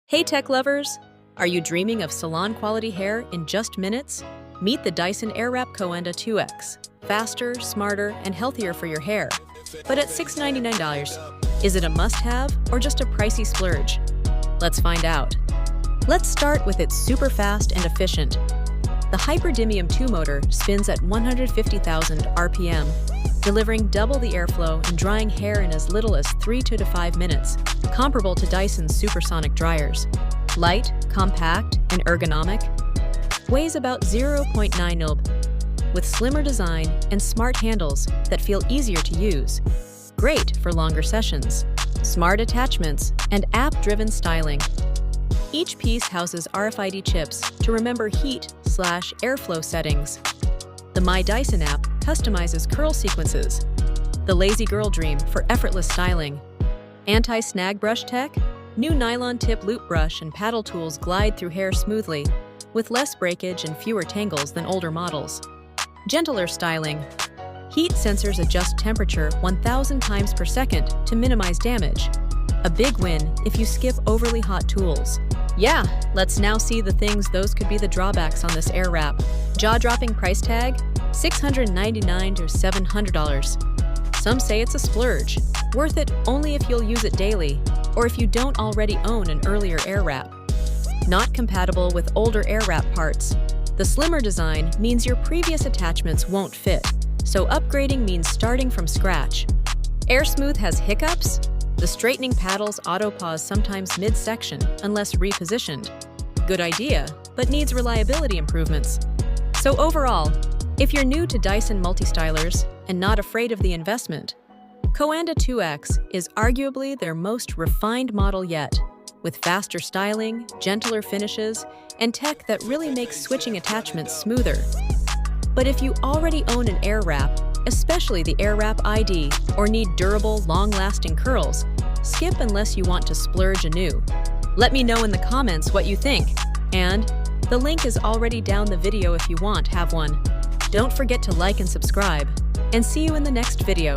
Hey tech lovers! Are you dreaming of salon-quality hair in just minutes? Meet the Dyson Airwrap Co-anda 2X. Faster, smarter, and healthier for your hair. But at $699, is it a must-have or just a pricey splurge? Let's find out. Let's start with its super fast and efficient. The Hyperdymium 2 motor spins at 150,000 RPM, delivering double the airflow and drying hair in as little as 3 to 5 minutes, comparable to Dyson's supersonic dryers. Light, compact, and ergonomic, weighs about 0.9 lb, with slimmer design and smart handles that feel easier to use. Great for longer sessions, smart attachments, and app-driven styling. Each piece houses RFID chips to remember heat/airflow settings. The MyDyson app customizes curl sequences. The Lazy Girl Dream for effortless styling. Anti-snag brush tech, new nylon tip loop brush and paddle tools glide through hair smoothly, with less breakage and fewer tangles than older models. Gentler styling. Heat sensors adjust temperature 1,000 times per second to minimize damage. A big win if you skip overly hot tools. Yeah, let's now see the things those could be the drawbacks on this Airwrap. Jaw-dropping price tag, $699 to $700. Some say it's a splurge, worth it only if you'll use it daily, or if you don't already own an earlier Airwrap. Not compatible with older Airwrap parts. The slimmer design means your previous attachments won't fit, so upgrading means starting from scratch. AirSmooth has hiccups? The straightening paddles auto-pause sometimes mid-section unless repositioned. Good idea, but needs reliability improvements. So overall, if you're new to Dyson multi-stylers and not afraid of the investment, Co-anda 2X is arguably their most refined model yet, with faster styling, gentler finishes, and tech that really makes switching attachments smoother. But if you already own an Airwrap, especially the Airwrap ID, or need durable, long-lasting curls, skip unless you want to splurge anew. Let me know in the comments what you think, and the link is already down the video if you want have one. Don't forget to like and subscribe, and see you in the next video.